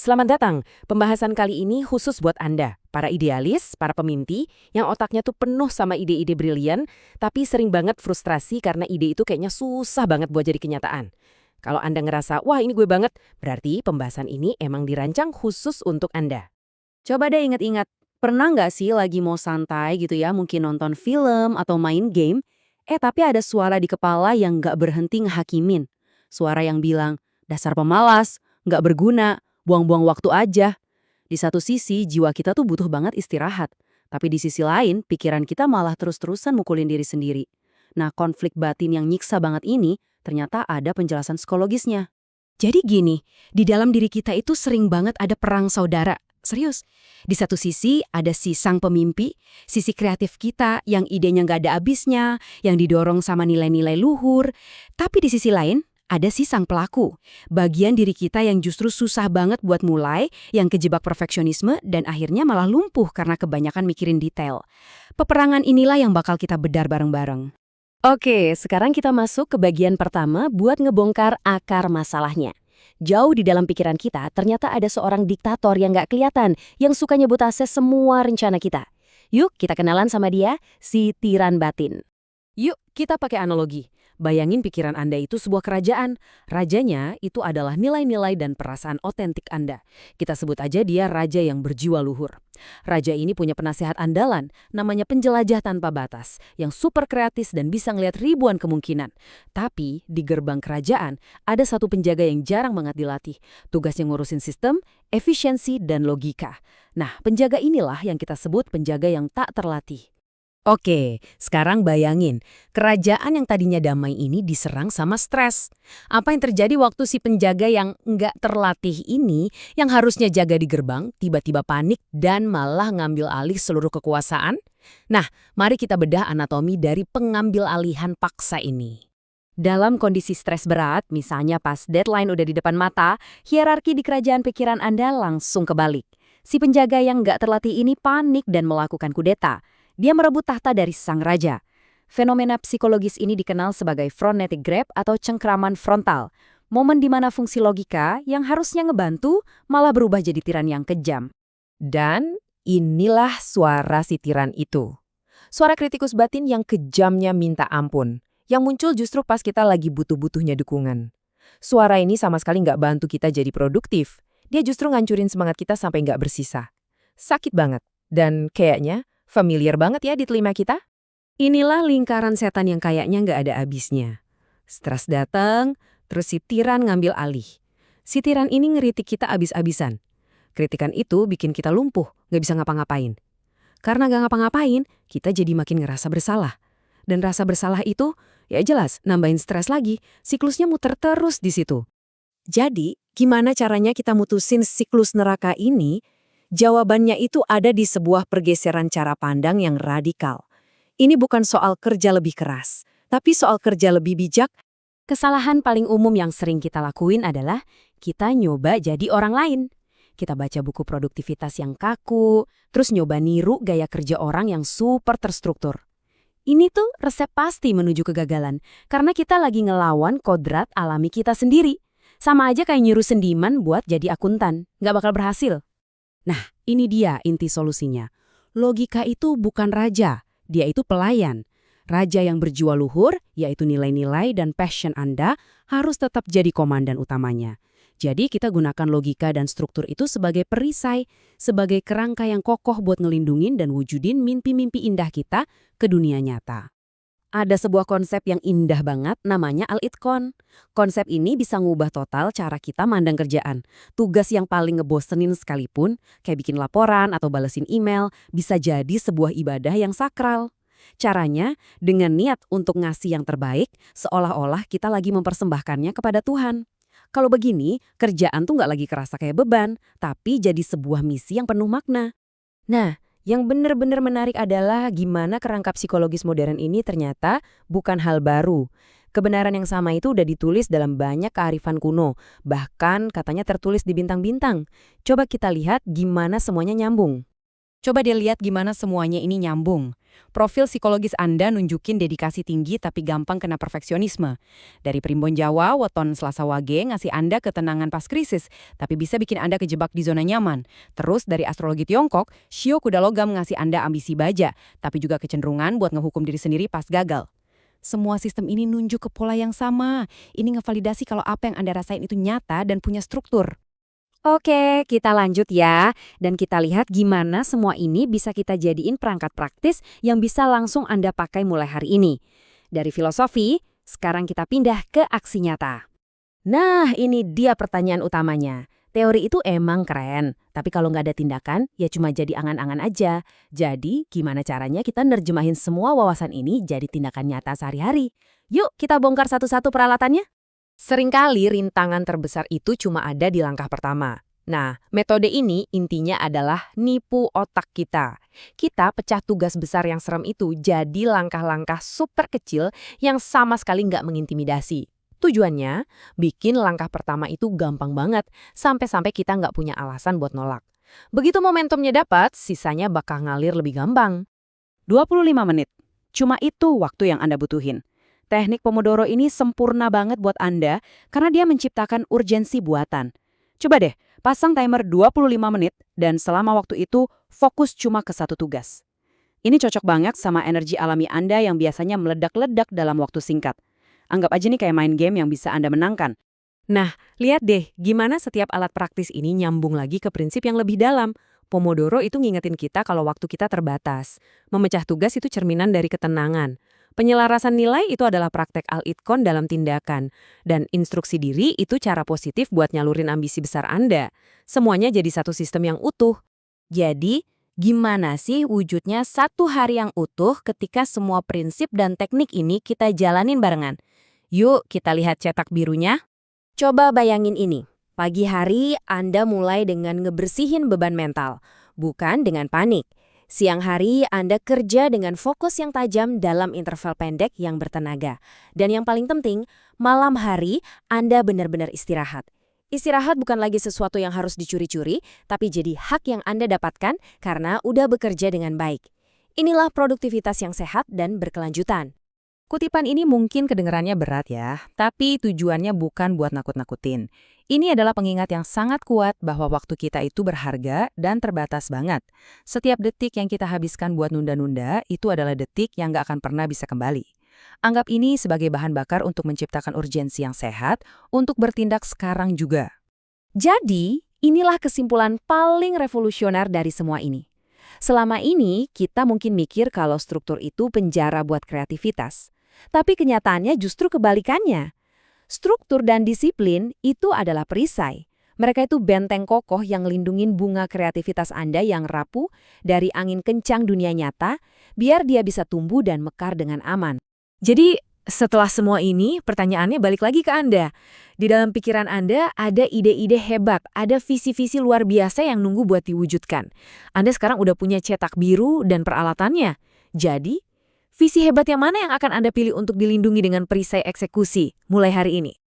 Selamat datang. Pembahasan kali ini khusus buat Anda, para idealis, para pemimpi, yang otaknya tuh penuh sama ide-ide brilian, tapi sering banget frustrasi karena ide itu kayaknya susah banget buat jadi kenyataan. Kalau Anda ngerasa, wah ini gue banget, berarti pembahasan ini emang dirancang khusus untuk Anda. Coba deh ingat-ingat, pernah nggak sih lagi mau santai gitu ya, mungkin nonton film atau main game, tapi ada suara di kepala yang nggak berhenti ngehakimin. Suara yang bilang, dasar pemalas, nggak berguna, buang-buang waktu aja. Di satu sisi, jiwa kita tuh butuh banget istirahat. Tapi di sisi lain, pikiran kita malah terus-terusan mukulin diri sendiri. Nah, konflik batin yang nyiksa banget ini, ternyata ada penjelasan psikologisnya. Jadi gini, di dalam diri kita itu sering banget ada perang saudara. Serius. Di satu sisi ada si sang pemimpi, sisi kreatif kita yang idenya nggak ada habisnya, yang didorong sama nilai-nilai luhur. Tapi di sisi lain ada si sang pelaku, bagian diri kita yang justru susah banget buat mulai, yang kejebak perfeksionisme dan akhirnya malah lumpuh karena kebanyakan mikirin detail. Peperangan inilah yang bakal kita bedar bareng-bareng. Oke, sekarang kita masuk ke bagian pertama buat ngebongkar akar masalahnya. Jauh di dalam pikiran kita, ternyata ada seorang diktator yang nggak kelihatan, yang suka nyebutase semua rencana kita. Yuk, kita kenalan sama dia, si tiran batin. Yuk, kita pakai analogi. Bayangin pikiran Anda itu sebuah kerajaan. Rajanya itu adalah nilai-nilai dan perasaan otentik Anda. Kita sebut aja dia raja yang berjiwa luhur. Raja ini punya penasehat andalan, namanya penjelajah tanpa batas, yang super kreatif dan bisa ngelihat ribuan kemungkinan. Tapi di gerbang kerajaan, ada satu penjaga yang jarang banget dilatih. Tugasnya ngurusin sistem, efisiensi, dan logika. Nah, penjaga inilah yang kita sebut penjaga yang tak terlatih. Oke, sekarang bayangin, kerajaan yang tadinya damai ini diserang sama stres. Apa yang terjadi waktu si penjaga yang nggak terlatih ini, yang harusnya jaga di gerbang, tiba-tiba panik dan malah ngambil alih seluruh kekuasaan? Nah, mari kita bedah anatomi dari pengambil alihan paksa ini. Dalam kondisi stres berat, misalnya pas deadline udah di depan mata, hierarki di kerajaan pikiran Anda langsung kebalik. Si penjaga yang nggak terlatih ini panik dan melakukan kudeta. Dia merebut tahta dari sang raja. Fenomena psikologis ini dikenal sebagai phronetic grab atau cengkraman frontal. Momen di mana fungsi logika yang harusnya ngebantu malah berubah jadi tiran yang kejam. Dan inilah suara si tiran itu. Suara kritikus batin yang kejamnya minta ampun. Yang muncul justru pas kita lagi butuh-butuhnya dukungan. Suara ini sama sekali nggak bantu kita jadi produktif. Dia justru ngancurin semangat kita sampai nggak bersisa. Sakit banget. Dan kayaknya familiar banget ya di telinga kita. Inilah lingkaran setan yang kayaknya nggak ada habisnya. Stres datang, terus si tiran ngambil alih. Si tiran ini ngeritik kita abis-abisan. Kritikan itu bikin kita lumpuh, nggak bisa ngapa-ngapain. Karena nggak ngapa-ngapain, kita jadi makin ngerasa bersalah. Dan rasa bersalah itu, ya jelas, nambahin stres lagi. Siklusnya muter terus di situ. Jadi, gimana caranya kita mutusin siklus neraka ini? Jawabannya itu ada di sebuah pergeseran cara pandang yang radikal. Ini bukan soal kerja lebih keras, tapi soal kerja lebih bijak. Kesalahan paling umum yang sering kita lakuin adalah kita nyoba jadi orang lain. Kita baca buku produktivitas yang kaku, terus nyoba niru gaya kerja orang yang super terstruktur. Ini tuh resep pasti menuju kegagalan, karena kita lagi ngelawan kodrat alami kita sendiri. Sama aja kayak nyuruh sendiman buat jadi akuntan, nggak bakal berhasil. Nah, ini dia inti solusinya. Logika itu bukan raja, dia itu pelayan. Raja yang berjiwa luhur, yaitu nilai-nilai dan passion Anda, harus tetap jadi komandan utamanya. Jadi kita gunakan logika dan struktur itu sebagai perisai, sebagai kerangka yang kokoh buat ngelindungin dan wujudin mimpi-mimpi indah kita ke dunia nyata. Ada sebuah konsep yang indah banget namanya al-itqon. Konsep ini bisa ngubah total cara kita mandang kerjaan. Tugas yang paling ngebosenin sekalipun, kayak bikin laporan atau balesin email, bisa jadi sebuah ibadah yang sakral. Caranya, dengan niat untuk ngasih yang terbaik, seolah-olah kita lagi mempersembahkannya kepada Tuhan. Kalau begini, kerjaan tuh nggak lagi kerasa kayak beban, tapi jadi sebuah misi yang penuh makna. Nah, yang benar-benar menarik adalah gimana kerangka psikologis modern ini ternyata bukan hal baru. Kebenaran yang sama itu udah ditulis dalam banyak kearifan kuno, bahkan katanya tertulis di bintang-bintang. Coba kita lihat gimana semuanya nyambung. Coba deh lihat gimana semuanya ini nyambung. Profil psikologis Anda nunjukin dedikasi tinggi tapi gampang kena perfeksionisme. Dari Primbon Jawa, weton Selasa Wage ngasih Anda ketenangan pas krisis, tapi bisa bikin Anda kejebak di zona nyaman. Terus dari astrologi Tiongkok, Shio Kuda Logam ngasih Anda ambisi baja, tapi juga kecenderungan buat ngehukum diri sendiri pas gagal. Semua sistem ini nunjuk ke pola yang sama. Ini ngevalidasi kalau apa yang Anda rasain itu nyata dan punya struktur. Oke, kita lanjut ya. Dan kita lihat gimana semua ini bisa kita jadiin perangkat praktis yang bisa langsung Anda pakai mulai hari ini. Dari filosofi, sekarang kita pindah ke aksi nyata. Nah, ini dia pertanyaan utamanya. Teori itu emang keren, tapi kalau nggak ada tindakan, ya cuma jadi angan-angan aja. Jadi, gimana caranya kita nerjemahin semua wawasan ini jadi tindakan nyata sehari-hari? Yuk, kita bongkar satu-satu peralatannya. Seringkali rintangan terbesar itu cuma ada di langkah pertama. Nah, metode ini intinya adalah nipu otak kita. Kita pecah tugas besar yang serem itu jadi langkah-langkah super kecil yang sama sekali nggak mengintimidasi. Tujuannya, bikin langkah pertama itu gampang banget, sampai-sampai kita nggak punya alasan buat nolak. Begitu momentumnya dapat, sisanya bakal ngalir lebih gampang. 25 menit. Cuma itu waktu yang Anda butuhin. Teknik Pomodoro ini sempurna banget buat Anda karena dia menciptakan urgensi buatan. Coba deh, pasang timer 25 menit dan selama waktu itu fokus cuma ke satu tugas. Ini cocok banget sama energi alami Anda yang biasanya meledak-ledak dalam waktu singkat. Anggap aja nih kayak main game yang bisa Anda menangkan. Nah, lihat deh gimana setiap alat praktis ini nyambung lagi ke prinsip yang lebih dalam. Pomodoro itu ngingetin kita kalau waktu kita terbatas. Memecah tugas itu cerminan dari ketenangan. Penyelarasan nilai itu adalah praktek Al-Itqon dalam tindakan. Dan instruksi diri itu cara positif buat nyalurin ambisi besar Anda. Semuanya jadi satu sistem yang utuh. Jadi, gimana sih wujudnya satu hari yang utuh ketika semua prinsip dan teknik ini kita jalanin barengan? Yuk, kita lihat cetak birunya. Coba bayangin ini. Pagi hari, Anda mulai dengan ngebersihin beban mental, bukan dengan panik. Siang hari, Anda kerja dengan fokus yang tajam dalam interval pendek yang bertenaga. Dan yang paling penting, malam hari, Anda benar-benar istirahat. Istirahat bukan lagi sesuatu yang harus dicuri-curi, tapi jadi hak yang Anda dapatkan karena udah bekerja dengan baik. Inilah produktivitas yang sehat dan berkelanjutan. Kutipan ini mungkin kedengarannya berat ya, tapi tujuannya bukan buat nakut-nakutin. Ini adalah pengingat yang sangat kuat bahwa waktu kita itu berharga dan terbatas banget. Setiap detik yang kita habiskan buat nunda-nunda itu adalah detik yang nggak akan pernah bisa kembali. Anggap ini sebagai bahan bakar untuk menciptakan urgensi yang sehat untuk bertindak sekarang juga. Jadi, inilah kesimpulan paling revolusioner dari semua ini. Selama ini, kita mungkin mikir kalau struktur itu penjara buat kreativitas. Tapi kenyataannya justru kebalikannya. Struktur dan disiplin itu adalah perisai. Mereka itu benteng kokoh yang lindungin bunga kreativitas Anda yang rapuh dari angin kencang dunia nyata, biar dia bisa tumbuh dan mekar dengan aman. Jadi, setelah semua ini, pertanyaannya balik lagi ke Anda. Di dalam pikiran Anda ada ide-ide hebat, ada visi-visi luar biasa yang nunggu buat diwujudkan. Anda sekarang udah punya cetak biru dan peralatannya. Jadi, visi hebat yang mana yang akan Anda pilih untuk dilindungi dengan perisai eksekusi mulai hari ini?